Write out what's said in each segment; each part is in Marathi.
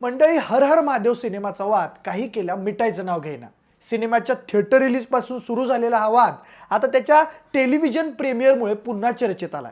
मंडळी, हर हर महादेव सिनेमाचा वाद काही केला मिटायचं नाव घेईना. सिनेमाच्या थिएटर रिलीज पासून सुरू झालेला हा वाद आता त्याच्या टेलिव्हिजन प्रीमियरमुळे पुन्हा चर्चेत आलाय.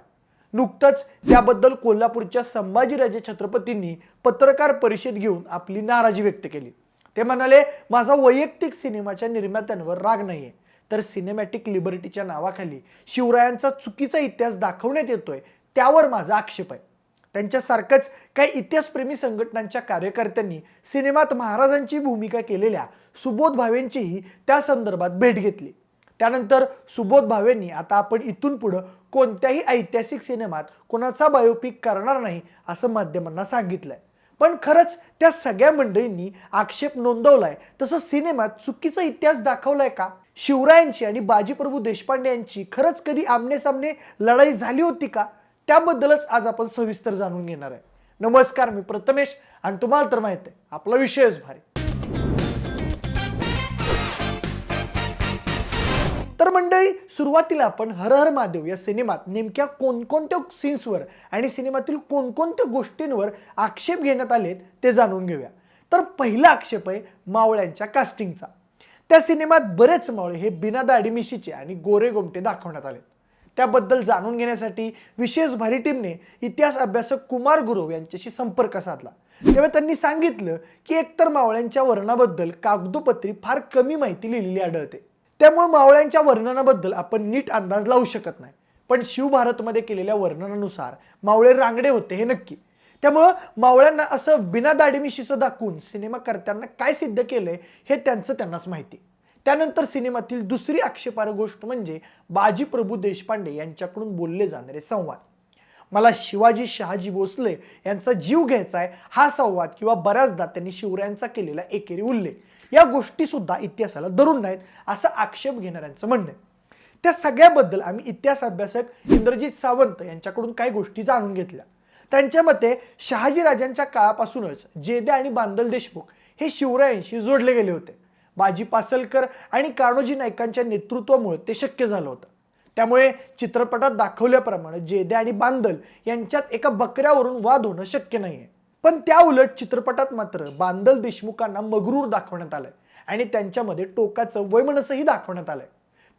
नुकतंच त्याबद्दल कोल्हापूरच्या संभाजीराजे छत्रपतींनी पत्रकार परिषद घेऊन आपली नाराजी व्यक्त केली. ते म्हणाले, माझा वैयक्तिक सिनेमाच्या निर्मात्यांवर राग नाहीये, तर सिनेमॅटिक लिबर्टीच्या नावाखाली शिवरायांचा चुकीचा इतिहास दाखवण्यात येतोय त्यावर माझा आक्षेप आहे. त्यांच्यासारखंच काही इतिहासप्रेमी संघटनांच्या कार्यकर्त्यांनी सिनेमात महाराजांची भूमिका केलेल्या सुबोध भावेंचीही त्या संदर्भात भेट घेतली. त्यानंतर सुबोध भावेंनी आता आपण इथून पुढे कोणत्याही ऐतिहासिक सिनेमात कोणाचा बायोपिक करणार नाही असं माध्यमांना सांगितलंय. पण खरंच त्या सगळ्या मंडळींनी आक्षेप नोंदवलाय तसं सिनेमात चुकीचा इतिहास दाखवलाय का? शिवरायांची आणि बाजीप्रभू देशपांडे यांची खरंच कधी आमने-सामने लढाई झाली होती का? त्याबद्दलच आज आपण सविस्तर जाणून घेणार आहे. नमस्कार, मी प्रथमेश आणि तुम्हाला तर माहित आहे आपला विषयच भारी. तर मंडळी, सुरुवातीला आपण हर हर महादेव या सिनेमात नेमक्या कोणकोणत्या सीन्सवर आणि सिनेमातील कोणकोणत्या गोष्टींवर आक्षेप घेण्यात आलेत ते जाणून घेऊया. तर पहिला आक्षेप आहे मावळ्यांच्या कास्टिंगचा. त्या सिनेमात बरेच मावळे हे बिना दाढी मिशीचे आणि गोरे गोमटे दाखवण्यात आले. त्याबद्दल जाणून घेण्यासाठी विशेष भारी टीमने इतिहास अभ्यासक कुमार गुरव यांच्याशी संपर्क साधला. तेव्हा त्यांनी सांगितलं की एकतर मावळ्यांच्या वर्णाबद्दल कागदोपत्री फार कमी माहिती लिहिलेली आढळते. त्यामुळे मावळ्यांच्या वर्णनाबद्दल आपण नीट अंदाज लावू शकत नाही. पण शिवभारतमध्ये केलेल्या वर्णनानुसार मावळे रांगडे होते हे नक्की. त्यामुळे मावळ्यांना असं बिना दाढी-मिशीचं दाखवून सिनेमाकर्त्यांना काय सिद्ध केलंय हे त्यांनाच माहिती. त्यानंतर सिनेमातील दुसरी आक्षेपार्ह गोष्ट म्हणजे बाजीप्रभू देशपांडे यांच्याकडून बोलले जाणारे संवाद. मला शिवाजी शहाजी भोसले यांचा जीव घ्यायचा आहे हा संवाद किंवा बऱ्याचदा त्यांनी शिवरायांचा केलेला एकेरी उल्लेख या गोष्टी सुद्धा इतिहासाला धरून नाहीत असं आक्षेप घेणाऱ्यांचं म्हणणं आहे. त्या सगळ्याबद्दल आम्ही इतिहास अभ्यासक इंद्रजित सावंत यांच्याकडून काही गोष्टी जाणून घेतल्या. त्यांच्या मते शहाजी राजांच्या काळापासूनच जेदे आणि बांदल देशमुख हे शिवरायांशी जोडले गेले होते. बाजी पासलकर आणि कान्होजी नाईकांच्या नेतृत्वामुळे ते शक्य झालं होतं. त्यामुळे चित्रपटात दाखवल्याप्रमाणे जेदे आणि बांदल यांच्यात एका बकऱ्यावरून वाद होणं शक्य नाहीये. पण त्या उलट चित्रपटात मात्र बांदल देशमुखांना मगरूर दाखवण्यात आलंय आणि त्यांच्यामध्ये टोकाचं वैमनस्यही दाखवण्यात आलंय.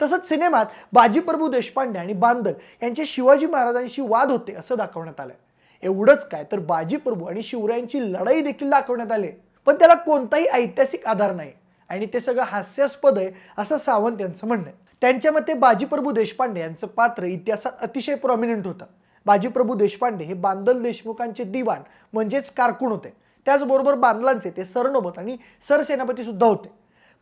तसंच सिनेमात बाजीप्रभू देशपांडे आणि बांदल यांचे शिवाजी महाराजांशी वाद होते असं दाखवण्यात आलंय. एवढंच काय, तर बाजीप्रभू आणि शिवरायांची लढाई देखील दाखवण्यात आली, पण त्याला कोणताही ऐतिहासिक आधार नाही आणि ते सगळं हास्यास्पद आहे असं सावंत यांचं म्हणणं आहे. त्यांच्या मते बाजीप्रभू देशपांडे यांचं पात्र इतिहासात अतिशय प्रॉमिनंट होतं. बाजीप्रभू देशपांडे हे बांदल देशमुखांचे दिवाण म्हणजेच कारकून होते. त्याचबरोबर बांदलांचे ते सरनोबत आणि सरसेनापती सुद्धा होते.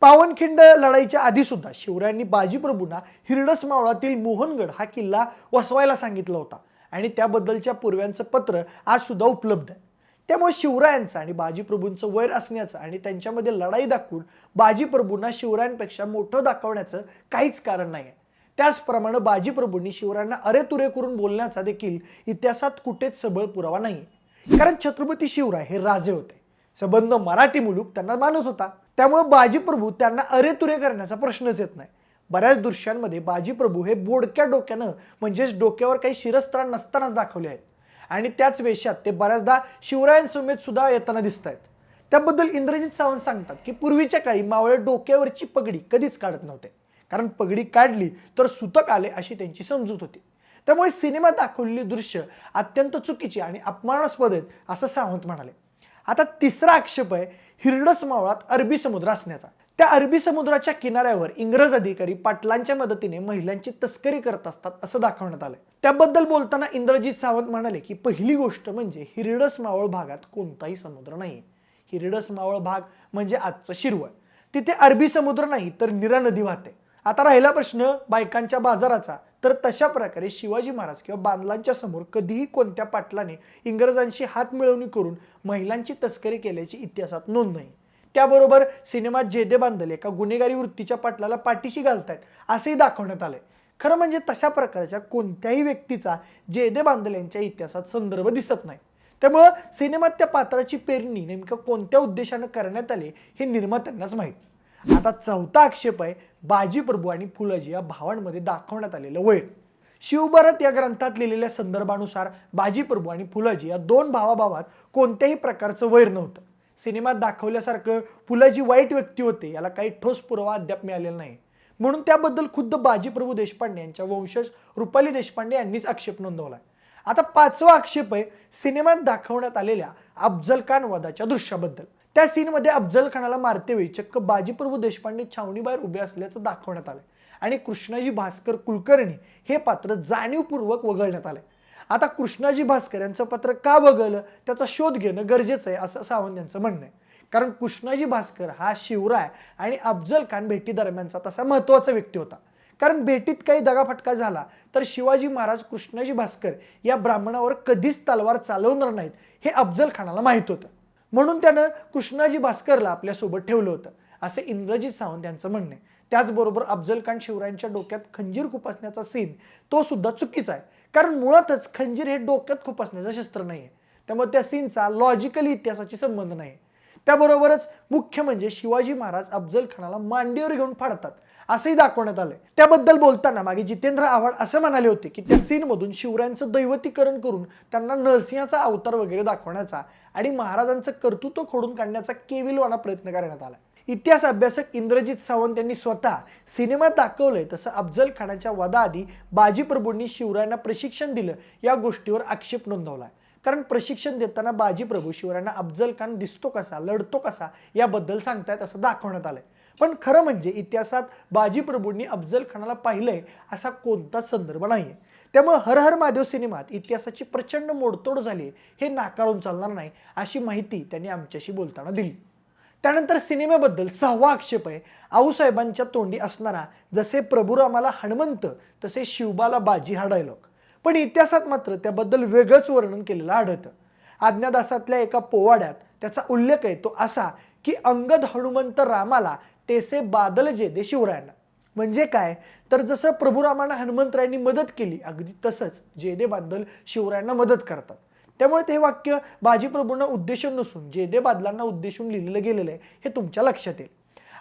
पावनखिंड लढाईच्या आधी सुद्धा शिवरायांनी बाजीप्रभूंना हिरडस मावळातील मोहनगड हा किल्ला वसवायला सांगितला होता आणि त्याबद्दलच्या पुराव्यांचं पत्र आज सुद्धा उपलब्ध आहे. त्यामुळे शिवरायांचं आणि बाजीप्रभूंचं वैर असण्याचं आणि त्यांच्यामध्ये लढाई दाखवून बाजीप्रभूंना शिवरायांपेक्षा मोठं दाखवण्याचं काहीच कारण नाही. त्याचप्रमाणे बाजीप्रभूंनी शिवरायांना अरेतुरे करून बोलण्याचा देखील इतिहासात कुठेच सबळ पुरावा नाही. कारण छत्रपती शिवराय हे राजे होते. संबंध मराठी मुलूक त्यांना मानत होता. त्यामुळे बाजीप्रभू त्यांना अरेतुरे करण्याचा प्रश्नच येत नाही. बऱ्याच दृश्यांमध्ये बाजीप्रभू हे बोडक्या डोक्यानं म्हणजेच डोक्यावर काही शिरस्त्राण नसतानाच दाखवले आहेत आणि त्याच वेशात ते बऱ्याचदा शिवरायांसमेत सुद्धा येताना दिसत आहेत. त्याबद्दल इंद्रजित सावंत सांगतात की पूर्वीच्या काळी मावळे डोक्यावरची पगडी कधीच काढत नव्हते, कारण पगडी काढली तर सुतक आले अशी त्यांची समजूत होती. त्यामुळे सिनेमात दाखवलेली दृश्य अत्यंत चुकीची आणि अपमानास्पद आहेत असं सावंत म्हणाले. आता तिसरा आक्षेप आहे हिरडस मावळात अरबी समुद्र असण्याचा. त्या अरबी समुद्राच्या किनाऱ्यावर इंग्रज अधिकारी पाटलांच्या मदतीने महिलांची तस्करी करत असतात असं दाखवण्यात आलंय. त्याबद्दल बोलताना इंद्रजित सावंत म्हणाले की पहिली गोष्ट म्हणजे हिरडस मावळ भागात कोणताही समुद्र नाही. हिरडस मावळ भाग म्हणजे आजचं शिरवळ. तिथे अरबी समुद्र नाही तर नीरा नदी वाहते. आता राहिला प्रश्न बायकांच्या बाजाराचा, तर तशा प्रकारे शिवाजी महाराज किंवा बांदलांच्या समोर कधीही कोणत्या पाटलाने इंग्रजांशी हात मिळवणी करून महिलांची तस्करी केल्याची इतिहासात नोंद नाही. त्याबरोबर सिनेमात जेदे बांदल एका गुन्हेगारी वृत्तीच्या पाटलाला पाठीशी घालतायत असेही दाखवण्यात आले. खरं म्हणजे तशा प्रकारच्या कोणत्याही व्यक्तीचा जेदे बांदल यांच्या इतिहासात संदर्भ दिसत नाही. त्यामुळे सिनेमात त्या पात्राची पेरणी नेमकं कोणत्या उद्देशाने करण्यात आले हे निर्मात्यांनाच माहीत. आता चौथा आक्षेप आहे बाजीप्रभू आणि फुलाजी या भावांमध्ये दाखवण्यात आलेलं वैर. शिवभारत या ग्रंथात लिहिलेल्या संदर्भानुसार बाजीप्रभू आणि फुलाजी या दोन भावाभावात कोणत्याही प्रकारचं वैर नव्हतं. सिनेमात दाखवल्यासारखं पुलाजी वाईट व्यक्ती होते याला काही ठोस पुरावा अद्याप मिळालेला नाही. म्हणून त्याबद्दल खुद्द बाजीप्रभू देशपांडे यांच्या वंशज रुपाली देशपांडे यांनीच आक्षेप नोंदवलाय. आता 5वा आक्षेप आहे सिनेमात दाखवण्यात आलेल्या अफजल खान वधाच्या दृश्याबद्दल. त्या सीनमध्ये अफजल खानाला मारतेवेळी चक्क बाजीप्रभू देशपांडे छावणीबाहेर उभे असल्याचं दाखवण्यात आलंय आणि कृष्णाजी भास्कर कुलकर्णी हे पात्र जाणीवपूर्वक वगळण्यात आलंय. आता कृष्णाजी भास्कर यांचं पात्र का वगळलं त्याचा शोध घेणं गरजेचं आहे असं सावंत यांचं म्हणणं आहे. कारण कृष्णाजी भास्कर हा शिवराय आणि अफजल खान भेटी दरम्यानचा तसा महत्त्वाचा व्यक्ती होता. कारण भेटीत काही दगाफटका झाला तर शिवाजी महाराज कृष्णाजी भास्कर या ब्राह्मणावर कधीच तलवार चालवणार नाहीत हे अफजल खानाला माहित होतं. म्हणून त्यानं कृष्णाजी भास्करला आपल्यासोबत ठेवलं होतं असे इंद्रजित सावंत यांचं म्हणणं आहे. त्याचबरोबर अफजल खान शिवरायांच्या डोक्यात खंजीर खुपसण्याचा सीन तो सुद्धा चुकीचा आहे. कारण मुळातच खंजीर हे डोक्यात खुपसण्याचं शस्त्र नाही आहे. त्यामुळे त्या सीनचा लॉजिकली इतिहासाशी संबंध नाही. त्याबरोबरच मुख्य म्हणजे शिवाजी महाराज अफजल खानाला मांडीवर घेऊन फाडतात असंही दाखवण्यात आलंय. त्याबद्दल बोलताना मागे जितेंद्र आव्हाड असं म्हणाले होते की त्या सीनमधून शिवरायांचं दैवतीकरण करून त्यांना नरसिंहाचा अवतार वगैरे दाखवण्याचा आणि महाराजांचं कर्तृत्व खोडून काढण्याचा केविलवाणा प्रयत्न करण्यात आला. इतिहास अभ्यासक इंद्रजित सावंत यांनी स्वतः सिनेमात दाखवलंय तसं अफजल खानाच्या वधाआधी बाजीप्रभूंनी शिवरायांना प्रशिक्षण दिलं या गोष्टीवर आक्षेप नोंदवलाय. कारण प्रशिक्षण देताना बाजीप्रभू शिवरायांना अफजल खान दिसतो कसा, लढतो कसा याबद्दल सांगतायत असं दाखवण्यात आलंय. पण खरं म्हणजे इतिहासात बाजीप्रभूंनी अफजल खानाला पाहिलंय असा कोणताच संदर्भ नाहीये. त्यामुळे हर हर महादेव सिनेमात इतिहासाची प्रचंड मोडतोड झाली हे नाकारून चालणार नाही अशी माहिती त्यांनी आमच्याशी बोलताना दिली. त्यानंतर सिनेमाबद्दल 6वा आक्षेप आहे आऊसाहेबांच्या तोंडी असणारा जसे प्रभुरामाला हनुमंत तसे शिवबाला बाजी हा डायलॉग. पण इतिहासात मात्र त्याबद्दल वेगळंच वर्णन केलेलं आढळतं. आज्ञादासातल्या एका पोवाड्यात त्याचा उल्लेख आहे तो असा की अंगद हनुमंत रामाला तेसे बादल जे दे शिवरायांना. म्हणजे काय तर जसं प्रभुरामांना हनुमंतरायांनी मदत केली अगदी तसंच जेदे बादल शिवरायांना मदत करतात. त्यामुळे ते वाक्य बाजीप्रभूंना उद्देशून नसून जेदे बादलांना उद्देशून लिहिलेलं गेलेलं आहे हे तुमच्या लक्षात येईल.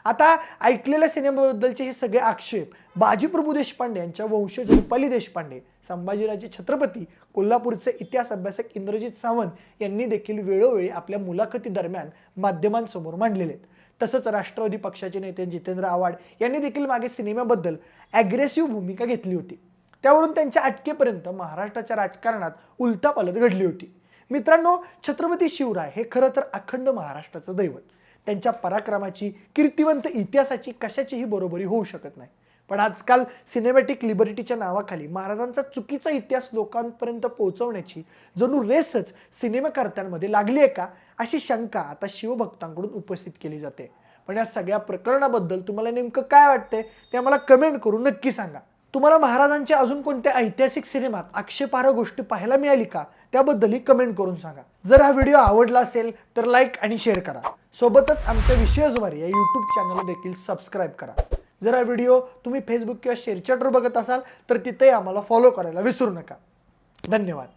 आता ऐकलेल्या सिनेमाबद्दलचे हे सगळे आक्षेप बाजीप्रभू देशपांडे यांच्या वंशज रुपाली देशपांडे, संभाजीराजे छत्रपती, कोल्हापूरचे इतिहास अभ्यासक इंद्रजित सावंत यांनी देखील वेळोवेळी आपल्या मुलाखती दरम्यान माध्यमांसमोर मांडलेले आहेत. तसंच राष्ट्रवादी पक्षाचे नेते जितेंद्र आव्हाड यांनी देखील मागे सिनेमाबद्दल ॲग्रेसिव्ह भूमिका घेतली होती. त्यावरून त्यांच्या अटकेपर्यंत महाराष्ट्राच्या राजकारणात उलथापालथ घडली होती. मित्रांनो, छत्रपती शिवराय हे खरं तर अखंड महाराष्ट्राचं दैवत. त्यांच्या पराक्रमाची, कीर्तिवंत इतिहासाची कशाचीही बरोबरी होऊ शकत नाही. पण आजकाल सिनेमॅटिक लिबर्टीच्या नावाखाली महाराजांचा चुकीचा इतिहास लोकांपर्यंत पोहोचवण्याची जणू रेसच सिनेमाकर्त्यांमध्ये लागली आहे का अशी शंका आता शिवभक्तांकडून उपस्थित केली जाते. पण या सगळ्या प्रकरणाबद्दल तुम्हाला नेमकं काय वाटतंय ते आम्हाला कमेंट करून नक्की सांगा. तुम्हाला महाराजांच्या अजून कोणत्या ऐतिहासिक सिनेमात आक्षेपार्ह गोष्टी पाहायला मिळाली का त्याबद्दलही कमेंट करून सांगा. जर हा व्हिडिओ आवडला असेल तर लाईक आणि शेअर करा. सोबतच आमच्या विषयज्वारी या यूट्यूब चॅनलला देखील सबस्क्राईब करा. जर हा व्हिडिओ तुम्ही फेसबुक किंवा शेअरचॅटवर बघत असाल तर तिथेही आम्हाला फॉलो करायला विसरू नका. धन्यवाद.